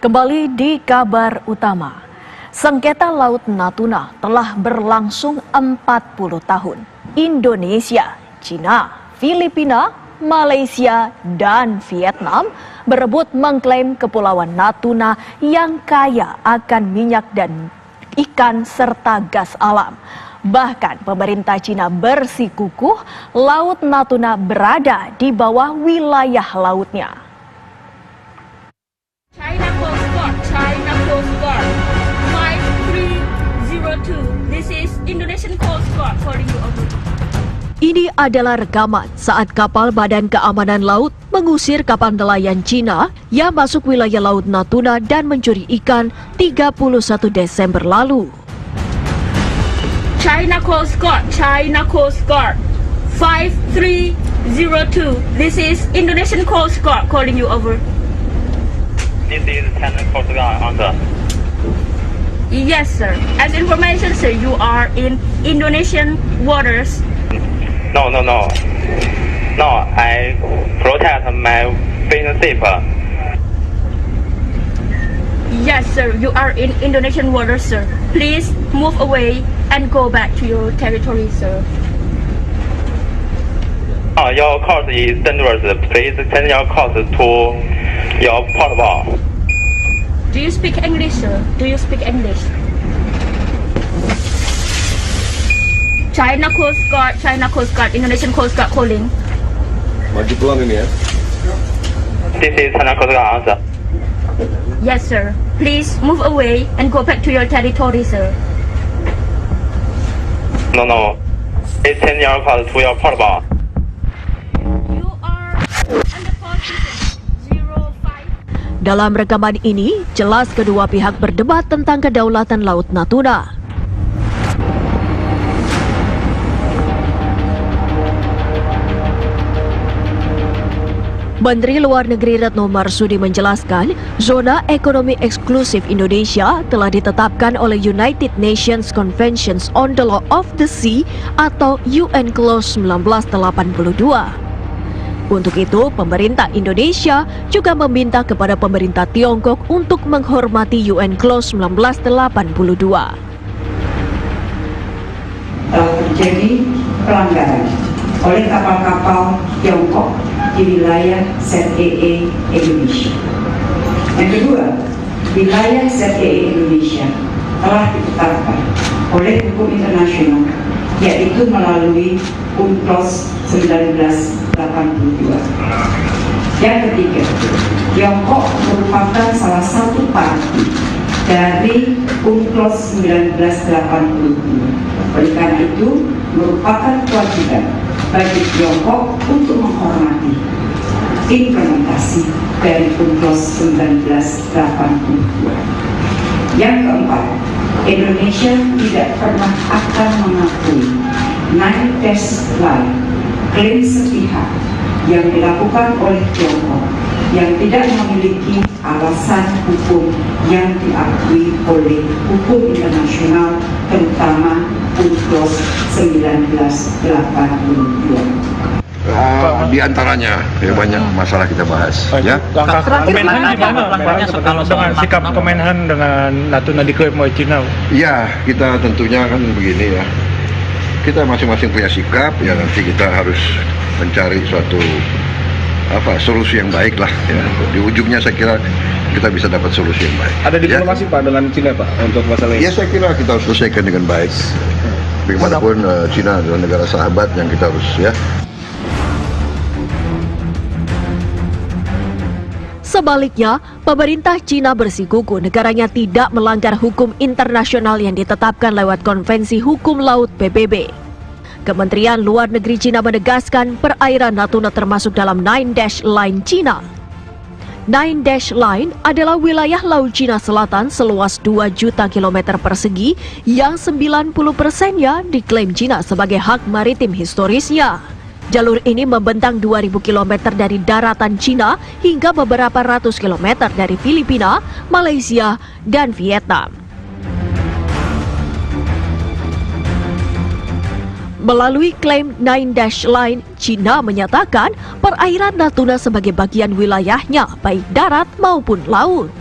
Kembali di kabar utama, sengketa Laut Natuna telah berlangsung 40 tahun. Indonesia, China, Filipina, Malaysia, dan Vietnam berebut mengklaim Kepulauan Natuna yang kaya akan minyak dan ikan serta gas alam. Bahkan pemerintah China bersikukuh Laut Natuna berada di bawah wilayah lautnya. China Coast Guard 5302. This is Indonesian Coast Guard calling you over. Ini adalah rekaman saat kapal Badan Keamanan Laut mengusir kapal nelayan Cina yang masuk wilayah Laut Natuna dan mencuri ikan 31 Desember lalu. China Coast Guard 5302. This is Indonesian Coast Guard calling you over. This is China Coast Guard, answer. Yes, sir. As information, sir, you are in Indonesian waters. No, I protect my business ship. Yes, sir. You are in Indonesian waters, sir. Please move away and go back to your territory, sir. Your course is dangerous. Please change your course to your portable. Do you speak English, sir? Do you speak English? China Coast Guard, Indonesian Coast Guard calling. Maju pulang ini ya. This is China Coast Guard, answer. Yes, sir. Please move away and go back to your territory, sir. No. Please change your course to your portable. You are under course 05. Dalam rekaman ini, jelas kedua pihak berdebat tentang kedaulatan Laut Natuna. Menteri Luar Negeri Retno Marsudi menjelaskan, zona ekonomi eksklusif Indonesia telah ditetapkan oleh United Nations Conventions on the Law of the Sea atau UN Clause 1982. Untuk itu, pemerintah Indonesia juga meminta kepada pemerintah Tiongkok untuk menghormati UN Clause 1982. Telah terjadi pelanggaran oleh kapal-kapal Tiongkok di wilayah ZEE Indonesia. Yang kedua, wilayah ZEE Indonesia telah ditetapkan oleh hukum internasional, yaitu melalui UNCLOS 1982. Yang ketiga, Tiongkok merupakan salah satu parti dari UNCLOS 1982. Oleh karena itu, merupakan kewajiban bagi Tiongkok untuk menghormati implementasi dari UNCLOS 1982. Yang keempat, Indonesia tidak pernah akan mengakui 9-dash line, klaim sepihak yang dilakukan oleh Tiongkok yang tidak memiliki alasan hukum yang diakui oleh hukum internasional, terutama UNCLOS 1982. Di antaranya ya banyak masalah kita bahas. Ya. Kemenhan gimana dengan sikap Kemenhan dengan Natuna diklaim oleh Cina? Ya, kita tentunya kan begini ya. Kita masing-masing punya sikap, ya nanti kita harus mencari suatu solusi yang baik lah ya. Di ujungnya saya kira kita bisa dapat solusi yang baik. Ada diplomasi Pak dengan Cina Pak untuk masalah ini? Ya saya kira kita harus selesaikan dengan baik. Bagaimanapun Cina adalah negara sahabat yang kita harus ya. Sebaliknya, pemerintah Cina bersikukuh negaranya tidak melanggar hukum internasional yang ditetapkan lewat Konvensi Hukum Laut PBB. Kementerian Luar Negeri Cina menegaskan perairan Natuna termasuk dalam 9-dash line Cina. 9-dash line adalah wilayah Laut Cina Selatan seluas 2 juta kilometer persegi yang 90%-nya diklaim Cina sebagai hak maritim historisnya. Jalur ini membentang 2.000 km dari daratan Cina hingga beberapa ratus kilometer dari Filipina, Malaysia, dan Vietnam. Melalui klaim 9-dash line, Cina menyatakan perairan Natuna sebagai bagian wilayahnya, baik darat maupun laut.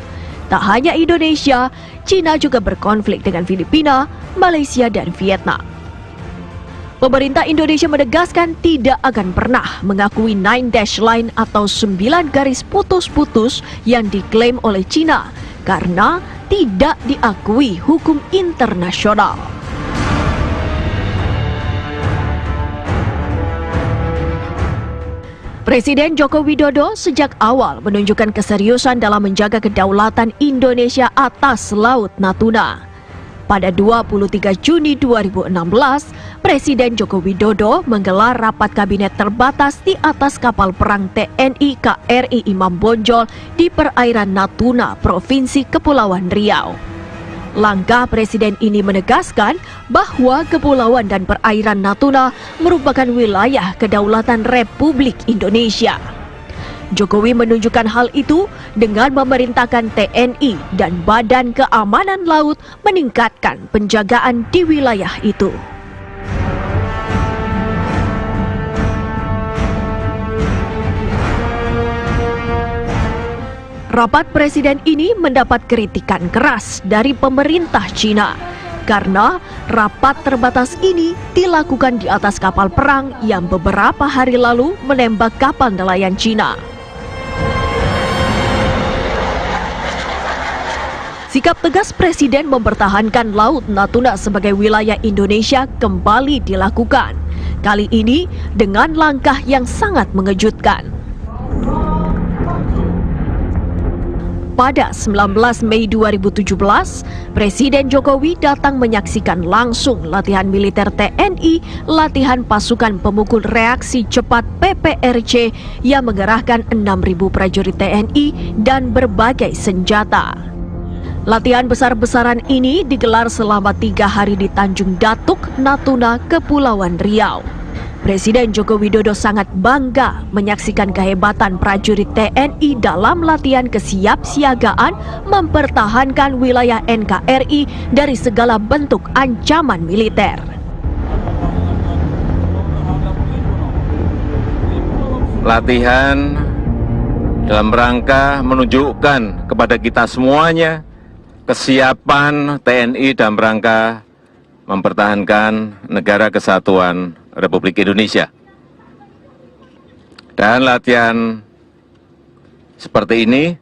Tak hanya Indonesia, China juga berkonflik dengan Filipina, Malaysia, dan Vietnam. Pemerintah Indonesia menegaskan tidak akan pernah mengakui 9 dash line atau 9 garis putus-putus yang diklaim oleh China karena tidak diakui hukum internasional. Presiden Joko Widodo sejak awal menunjukkan keseriusan dalam menjaga kedaulatan Indonesia atas Laut Natuna. Pada 23 Juni 2016, Presiden Joko Widodo menggelar rapat kabinet terbatas di atas kapal perang TNI KRI Imam Bonjol di perairan Natuna, Provinsi Kepulauan Riau. Langkah Presiden ini menegaskan bahwa kepulauan dan perairan Natuna merupakan wilayah kedaulatan Republik Indonesia. Jokowi menunjukkan hal itu dengan memerintahkan TNI dan Badan Keamanan Laut meningkatkan penjagaan di wilayah itu. Rapat Presiden ini mendapat kritikan keras dari pemerintah China karena rapat terbatas ini dilakukan di atas kapal perang yang beberapa hari lalu menembak kapal nelayan China. Sikap tegas Presiden mempertahankan Laut Natuna sebagai wilayah Indonesia kembali dilakukan. Kali ini dengan langkah yang sangat mengejutkan. Pada 19 Mei 2017, Presiden Jokowi datang menyaksikan langsung latihan militer TNI, latihan pasukan pemukul reaksi cepat PPRC yang mengerahkan 6.000 prajurit TNI dan berbagai senjata. Latihan besar-besaran ini digelar selama 3 hari di Tanjung Datuk, Natuna, Kepulauan Riau. Presiden Joko Widodo sangat bangga menyaksikan kehebatan prajurit TNI dalam latihan kesiapsiagaan mempertahankan wilayah NKRI dari segala bentuk ancaman militer. Latihan dalam rangka menunjukkan kepada kita semuanya kesiapan TNI dalam rangka mempertahankan negara kesatuan Republik Indonesia. Dan latihan seperti ini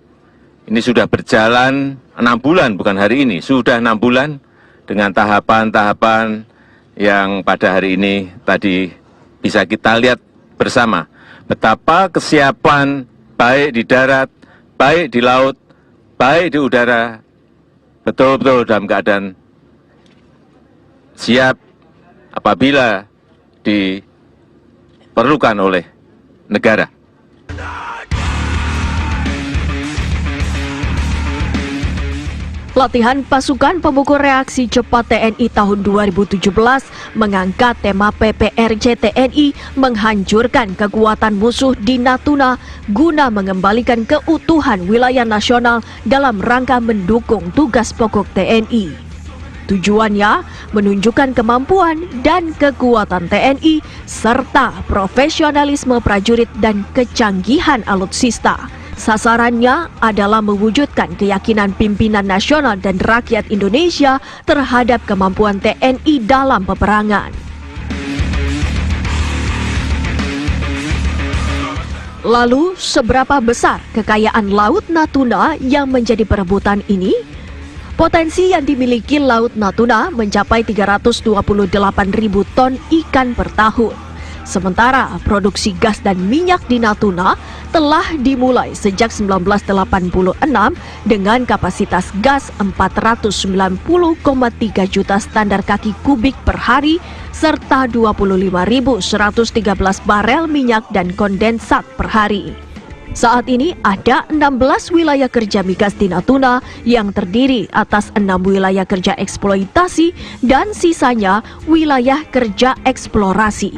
sudah berjalan 6 bulan, bukan hari ini, sudah 6 bulan dengan tahapan-tahapan yang pada hari ini tadi bisa kita lihat bersama betapa kesiapan baik di darat, baik di laut, baik di udara betul-betul dalam keadaan siap apabila diperlukan oleh negara. Latihan pasukan pemukul reaksi cepat TNI tahun 2017 mengangkat tema PPRC TNI menghancurkan kekuatan musuh di Natuna guna mengembalikan keutuhan wilayah nasional dalam rangka mendukung tugas pokok TNI. Tujuannya menunjukkan kemampuan dan kekuatan TNI serta profesionalisme prajurit dan kecanggihan alutsista. Sasarannya adalah mewujudkan keyakinan pimpinan nasional dan rakyat Indonesia terhadap kemampuan TNI dalam peperangan. Lalu, seberapa besar kekayaan Laut Natuna yang menjadi perebutan ini? Potensi yang dimiliki Laut Natuna mencapai 328.000 ton ikan per tahun. Sementara produksi gas dan minyak di Natuna telah dimulai sejak 1986 dengan kapasitas gas 490,3 juta standar kaki kubik per hari serta 25.113 barel minyak dan kondensat per hari. Saat ini ada 16 wilayah kerja migas di Natuna yang terdiri atas 6 wilayah kerja eksploitasi dan sisanya wilayah kerja eksplorasi.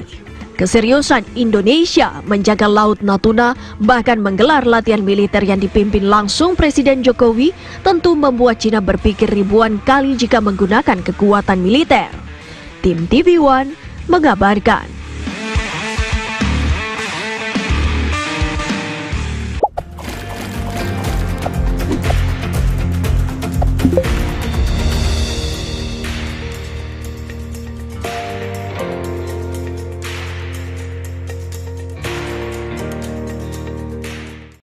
Keseriusan Indonesia menjaga Laut Natuna bahkan menggelar latihan militer yang dipimpin langsung Presiden Jokowi tentu membuat China berpikir ribuan kali jika menggunakan kekuatan militer. Tim TV One mengabarkan.